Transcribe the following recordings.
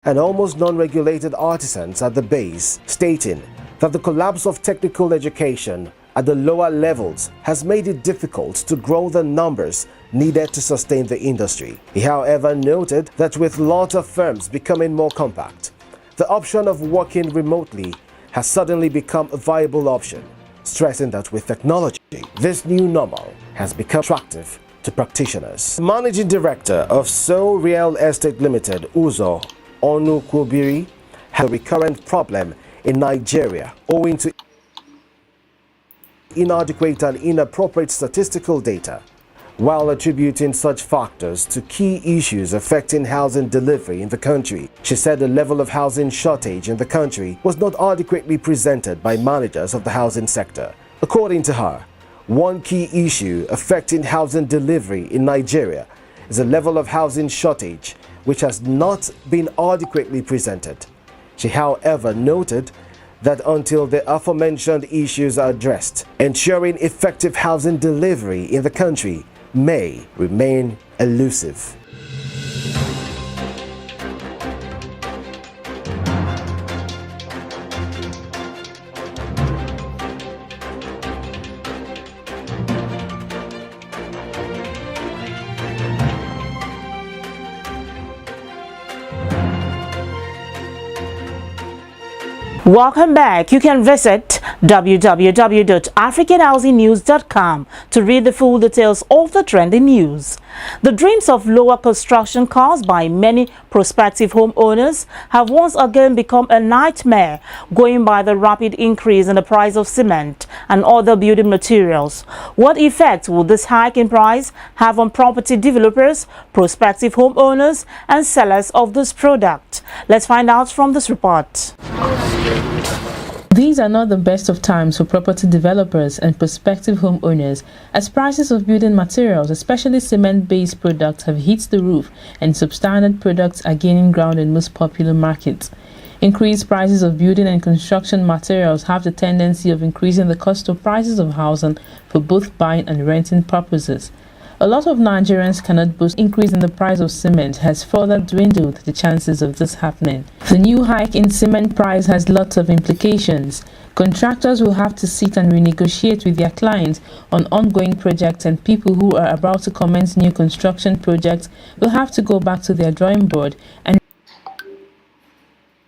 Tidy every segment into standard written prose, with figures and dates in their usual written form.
and almost non-regulated artisans at the base, stating that the collapse of technical education at the lower levels has made it difficult to grow the numbers needed to sustain the industry. He, however, noted that with lots of firms becoming more compact, the option of working remotely has suddenly become a viable option, stressing that with technology, this new normal has become attractive to practitioners. Managing Director of So Real Estate Limited, Uzo Onukwubiri, has a recurrent problem in Nigeria owing to inadequate and inappropriate statistical data, while attributing such factors to key issues affecting housing delivery in the country. She said the level of housing shortage in the country was not adequately presented by managers of the housing sector. According to her, one key issue affecting housing delivery in Nigeria is the level of housing shortage, which has not been adequately presented. She, however, noted that until the aforementioned issues are addressed, ensuring effective housing delivery in the country may remain elusive. Welcome back. You can visit www.africanhousingnews.com to read the full details of the trending news. The dreams of lower construction costs by many prospective homeowners have once again become a nightmare, going by the rapid increase in the price of cement and other building materials. What effect will this hike in price have on property developers, prospective homeowners, and sellers of this product? Let's find out from this report. These are not the best of times for property developers and prospective homeowners, as prices of building materials, especially cement-based products, have hit the roof and substandard products are gaining ground in most popular markets. Increased prices of building and construction materials have the tendency of increasing the cost of prices of housing for both buying and renting purposes. A lot of Nigerians cannot boast increase in the price of cement has further dwindled the chances of this happening. The new hike in cement price has lots of implications. Contractors will have to sit and renegotiate with their clients on ongoing projects, and people who are about to commence new construction projects will have to go back to their drawing board and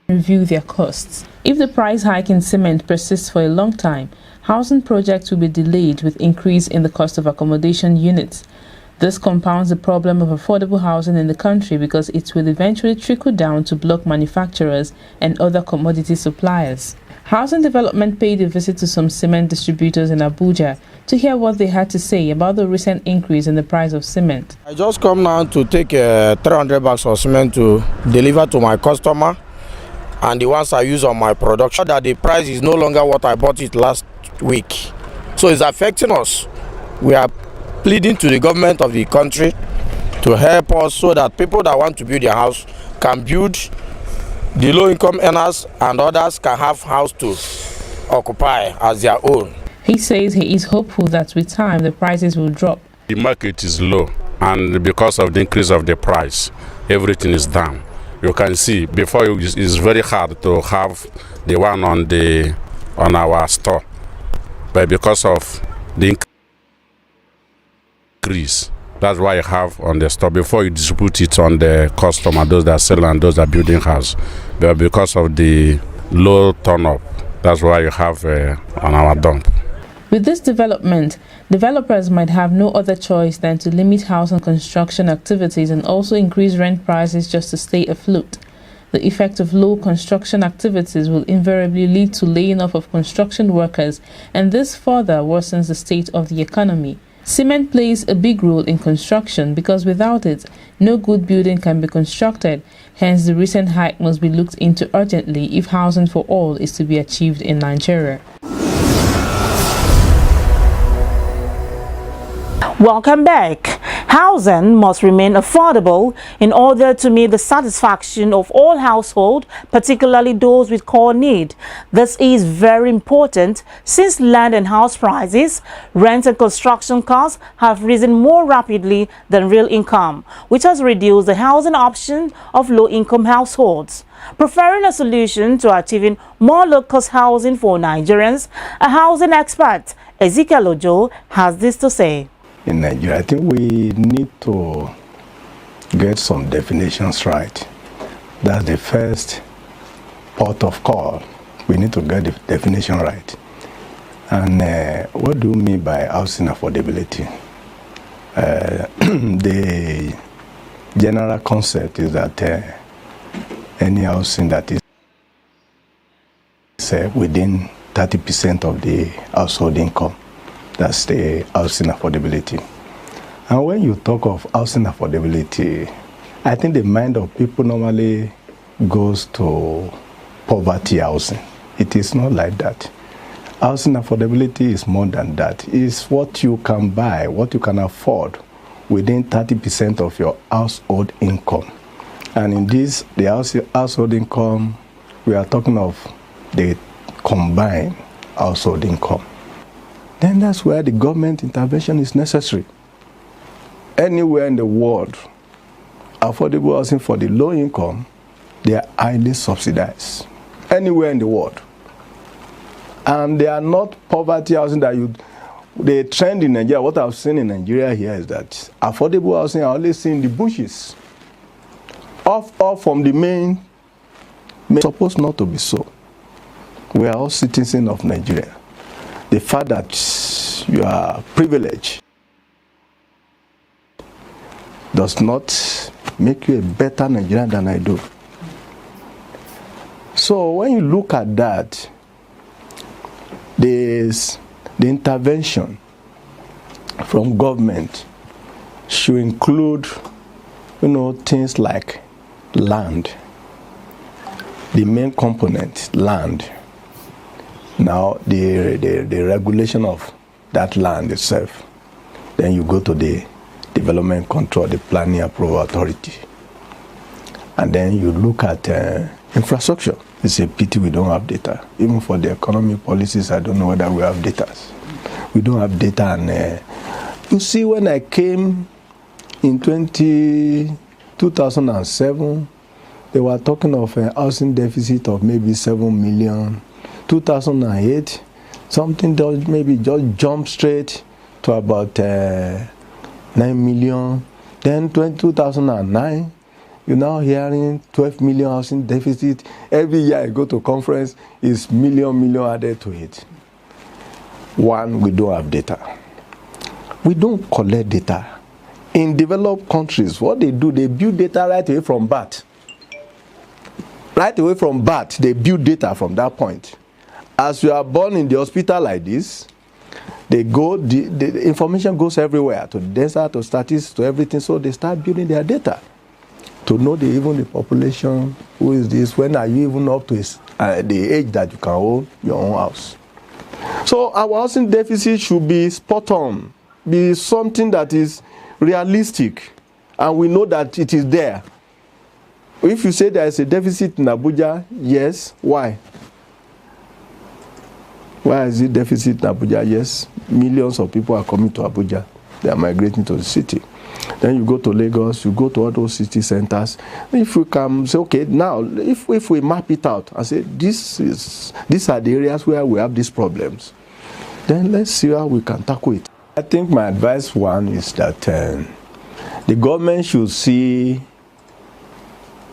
review their costs. If the price hike in cement persists for a long time, housing projects will be delayed with increase in the cost of accommodation units. This compounds the problem of affordable housing in the country because it will eventually trickle down to block manufacturers and other commodity suppliers. Housing Development paid a visit to some cement distributors in Abuja to hear what they had to say about the recent increase in the price of cement. I just come now to take 300 bags of cement to deliver to my customer and the ones I use on my production. That the price is no longer what I bought it last week. So it's affecting us. We are pleading to the government of the country to help us so that people that want to build their house can build, the low-income earners and others can have house to occupy as their own. He says he is hopeful that with time the prices will drop. The market is low, and because of the increase of the price, everything is down. You can see before it's very hard to have the one on our store, but because of the increase, that's why you have on the store before you distribute it on the customer, those that sell and those that building house. But because of the low turn up, that's why you have on our dump. With this development, developers might have no other choice than to limit housing construction activities and also increase rent prices just to stay afloat. The effect of low construction activities will invariably lead to laying off of construction workers, and this further worsens the state of the economy. Cement plays a big role in construction because without it, no good building can be constructed. Hence, the recent hike must be looked into urgently if housing for all is to be achieved in Nigeria. Welcome back. Housing must remain affordable in order to meet the satisfaction of all households, particularly those with core need. This is very important since land and house prices, rent and construction costs have risen more rapidly than real income, which has reduced the housing option of low-income households. Preferring a solution to achieving more low-cost housing for Nigerians, a housing expert, Ezekiel Ojo, has this to say. In Nigeria, I think we need to get some definitions right. That's the first port of call. We need to get the definition right. And what do you mean by housing affordability? The general concept is that any housing that is within 30% of the household income, that's the housing affordability. And when you talk of housing affordability, I think the mind of people normally goes to poverty housing. It is not like that. Housing affordability is more than that. It's what you can buy, what you can afford within 30% of your household income. And in this, the household income, we are talking of the combined household income. Then that's where the government intervention is necessary. Anywhere in the world, affordable housing for the low income, they are highly subsidized. Anywhere in the world. And they are not poverty housing that the trend in Nigeria, what I've seen in Nigeria here is that affordable housing are only seen in the bushes. Off from the main, supposed not to be so. We are all citizens of Nigeria. The fact that you are privileged does not make you a better Nigerian than I do. So when you look at that, the intervention from government should include, things like land. The main component, land. Now, the regulation of that land itself. Then you go to the development control, the planning approval authority. And then you look at infrastructure. It's a pity we don't have data. Even for the economic policies, I don't know whether we have data. We don't have data. And you see, when I came in 2007, they were talking of a housing deficit of maybe 7 million. 2008, something that maybe just jumped straight to about 9 million. Then 2009, you're now hearing 12 million housing deficit. Every year I go to conference, is million added to it. One, we don't have data. We don't collect data. In developed countries, what they do, they build data right away from birth. Right away from birth, they build data from that point. As you are born in the hospital like this, the information goes everywhere, to the desert, to statistics, to everything. So they start building their data to know even the population, who is this, when are you even up to the age that you can own your own house. So our housing deficit should be spot on, be something that is realistic, and we know that it is there. If you say there is a deficit in Abuja, yes, why? Why is it deficit in Abuja? Yes, millions of people are coming to Abuja. They are migrating to the city. Then you go to Lagos, you go to all those city centers. If we can say, okay, now, if we map it out and say, these are the areas where we have these problems, then let's see how we can tackle it. I think my advice, one, is that the government should see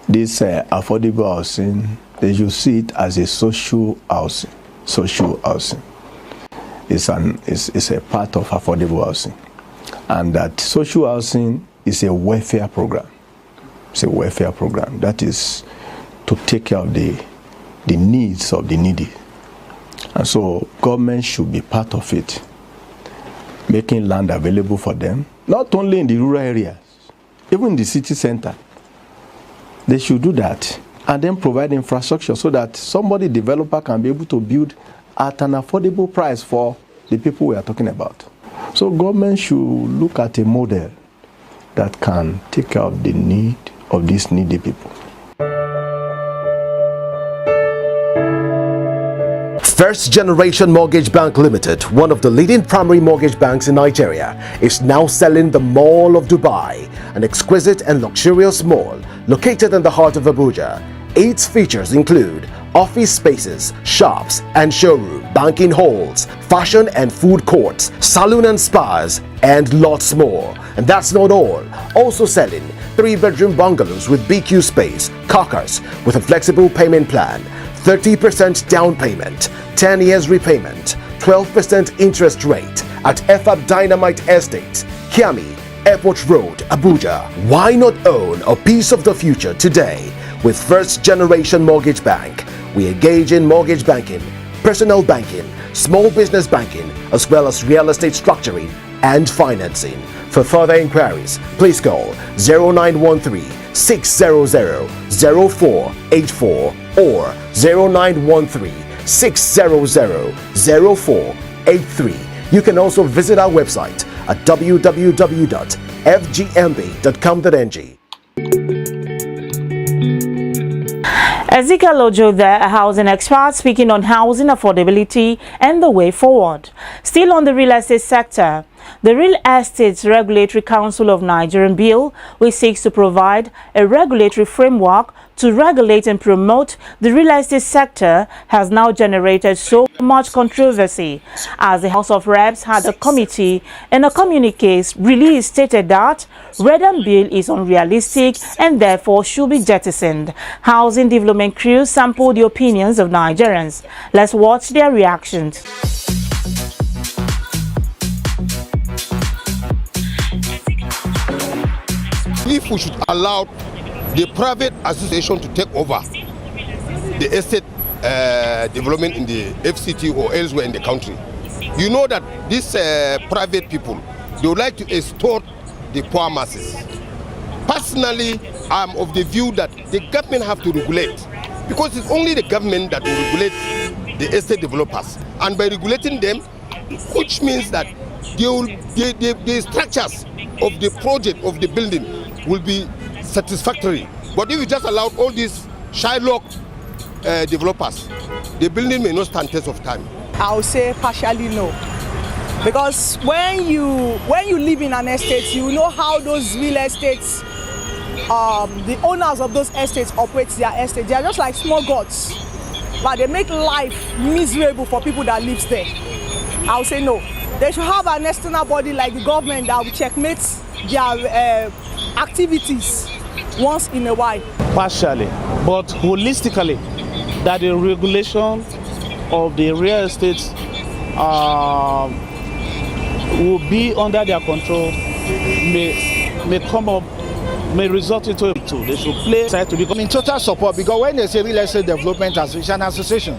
this affordable housing, they should see it as a social housing. Social housing is a part of affordable housing, and that social housing is a welfare program. It's a welfare program that is to take care of the needs of the needy, and so government should be part of it, making land available for them, not only in the rural areas, even in the city center. They should do that, and then provide infrastructure so that developer can be able to build at an affordable price for the people we are talking about. So government should look at a model that can take care of the need of these needy people. First Generation Mortgage Bank Limited, one of the leading primary mortgage banks in Nigeria, is now selling the Mall of Dubai, an exquisite and luxurious mall located in the heart of Abuja. Its features include office spaces, shops and showroom, banking halls, fashion and food courts, salon and spas, and lots more. And that's not all. Also selling 3-bedroom bungalows with BQ space, cockers with a flexible payment plan, 30% down payment, 10 years repayment, 12% interest rate at FAB Dynamite Estate, Kiami, Airport Road, Abuja. Why not own a piece of the future today? With First Generation Mortgage Bank, we engage in mortgage banking, personal banking, small business banking, as well as real estate structuring and financing. For further inquiries, please call 0913-600-0484 or 0913-600-0483. You can also visit our website at www.fgmb.com.ng. Ezekiel Ojo there, a housing expert, speaking on housing affordability and the way forward. Still on the real estate sector, the Real Estate Regulatory Council of Nigerian Bill, which seeks to provide a regulatory framework to regulate and promote the real estate sector, has now generated so much controversy, as the House of Reps had a committee in a communique released stated that Redden Bill is unrealistic and therefore should be jettisoned. Housing development crews sampled the opinions of Nigerians. Let's watch their reactions. If we should allow the private association to take over the estate development in the FCT or elsewhere in the country, you know that these private people, they would like to extort the poor masses. Personally, I'm of the view that the government have to regulate, because it's only the government that will regulate the estate developers, and by regulating them, which means that the structures of the project of the building will be satisfactory. But if you just allow all these Shylock developers, the building may not stand test of time. I would say partially no, because when you live in an estate, you know how those real estates, the owners of those estates operate their estate. They are just like small gods, but they make life miserable for people that live there. I would say no. They should have an external body like the government that will checkmate their activities once in a while. Partially, but holistically, that the regulation of the real estate will be under their control, may come up, may result into it too. They should play side to become in total support, because when they say real estate development as an association,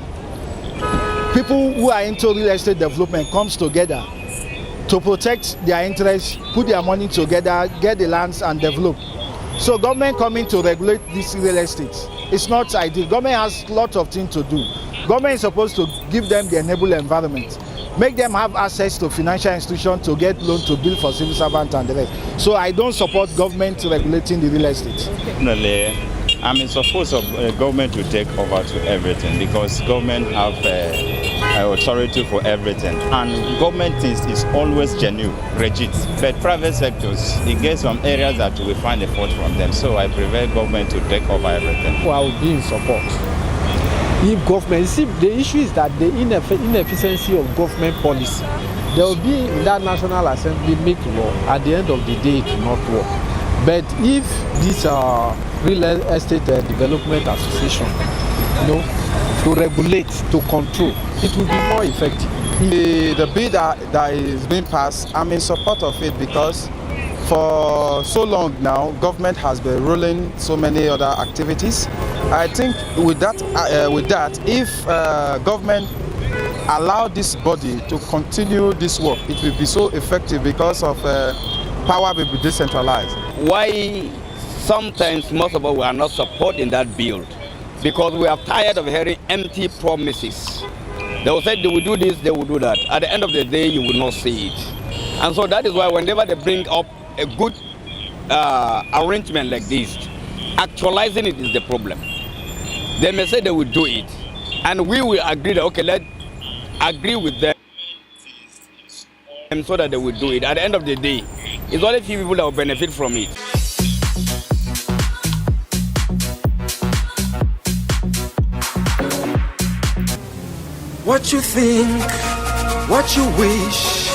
people who are into real estate development comes together to protect their interests, put their money together, get the lands and develop. So government coming to regulate this real estate, it's not ideal. Government has lots of things to do. Government is supposed to give them the enable environment, make them have access to financial institutions to get loan to build for civil servants and the rest. So I don't support government regulating the real estate. Definitely, I'm in support of government to take over to everything, because government have authority for everything, and government is always genuine, legit. But private sectors, it gets some areas that we find a fault from them. So I prefer government to take over everything. Well, I would be in support. If government, see, the issue is that the inefficiency of government policy. There will be in that National Assembly make law. At the end of the day, it will not work. But if this real estate development association, to regulate, to control, it will be more effective. The bill that is being passed, I'm in support of it, because for so long now, government has been ruling so many other activities. I think with that, if government allow this body to continue this work, it will be so effective, because of power will be decentralized. Why sometimes most of us are not supporting that bill? Because we are tired of hearing empty promises. They will say they will do this, they will do that. At the end of the day, you will not see it. And so that is why whenever they bring up a good arrangement like this, actualizing it is the problem. They may say they will do it, and we will agree that, okay, let's agree with them so that they will do it. At the end of the day, it's only few people that will benefit from it. What you think, what you wish,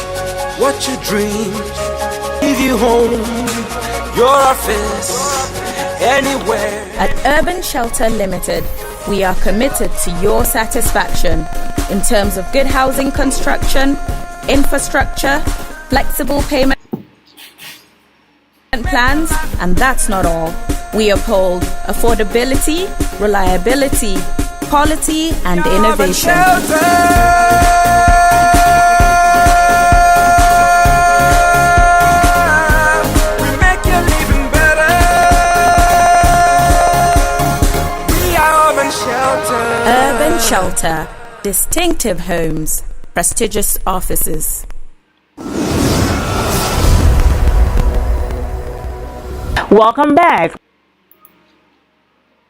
what you dream, give you home, your office, anywhere. At Urban Shelter Limited, we are committed to your satisfaction in terms of good housing construction, infrastructure, flexible payment plans, and that's not all. We uphold affordability, reliability, quality and innovation. We make your living better. We are Urban Shelter. Urban Shelter. Distinctive homes. Prestigious offices. Welcome back.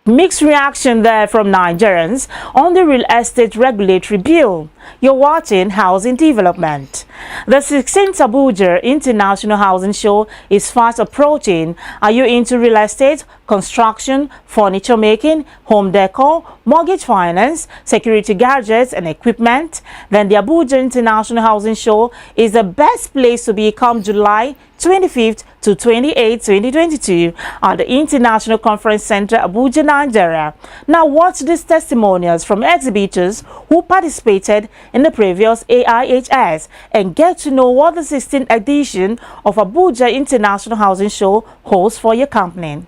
Mixed reaction there from Nigerians on the real estate regulatory bill. You're watching Housing Development. The 16th Abuja International Housing Show is fast approaching. Are you into real estate, construction, furniture making, home decor, mortgage finance, security gadgets and equipment? Then the Abuja International Housing Show is the best place to be come July 25th to 28, 2022 at the International Conference Center, Abuja, Nigeria. Now watch these testimonials from exhibitors who participated in the previous AIHS and get to know what the 16th edition of Abuja International Housing Show holds for your company.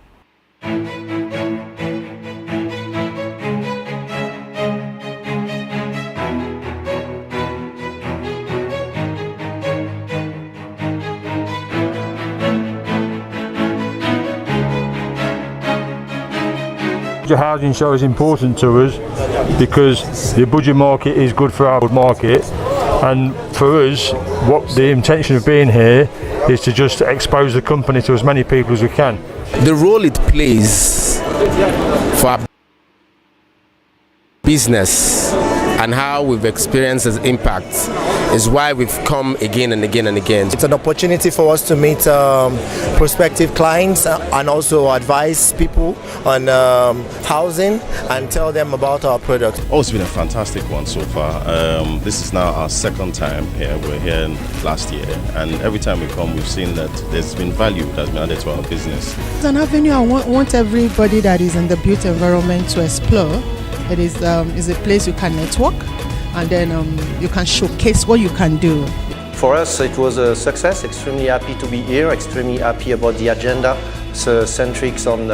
The housing show is important to us because the Abuja market is good for our market, and for us what the intention of being here is to just expose the company to as many people as we can. The role it plays for our business and how we've experienced its impact is why we've come again and again and again. It's an opportunity for us to meet prospective clients and also advise people on housing and tell them about our product. Oh, it's been a fantastic one so far. This is now our second time here. We're here last year, and every time we come, we've seen that there's been value that's been added to our business. It's an avenue I want everybody that is in the built environment to explore. It is a place you can network, and then you can showcase what you can do. For us, it was a success. Extremely happy to be here. Extremely happy about the agenda. It's centric on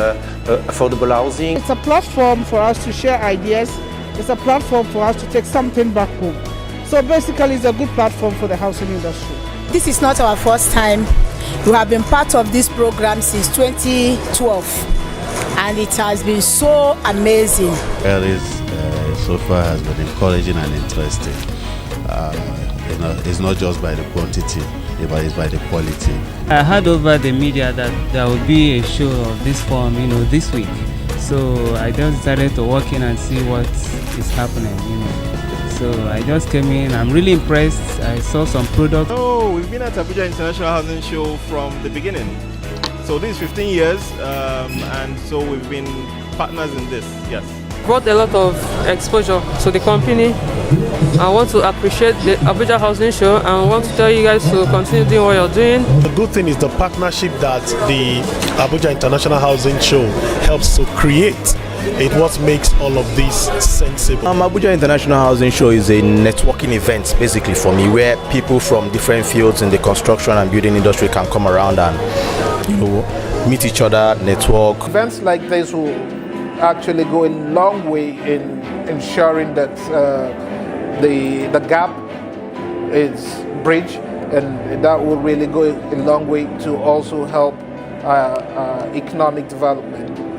affordable housing. It's a platform for us to share ideas. It's a platform for us to take something back home. So basically, it's a good platform for the housing industry. This is not our first time. We have been part of this program since 2012. And it has been so amazing. So far has been encouraging and interesting. It's not just by the quantity, but it's by the quality. I heard over the media that there will be a show of this form, this week. So I just decided to walk in and see what is happening, So I just came in. I'm really impressed. I saw some products. Oh, we've been at Abuja International Housing Show from the beginning. So this is 15 years, and so we've been partners in this, yes. Brought a lot of exposure to the company. I want to appreciate the Abuja Housing Show and want to tell you guys to continue doing what you're doing. The good thing is the partnership that the Abuja International Housing Show helps to create. It what makes all of this sensible. Abuja International Housing Show is a networking event basically for me, where people from different fields in the construction and building industry can come around and meet each other, network. Events like this will actually go a long way in ensuring that the gap is bridged, and that will really go a long way to also help economic development.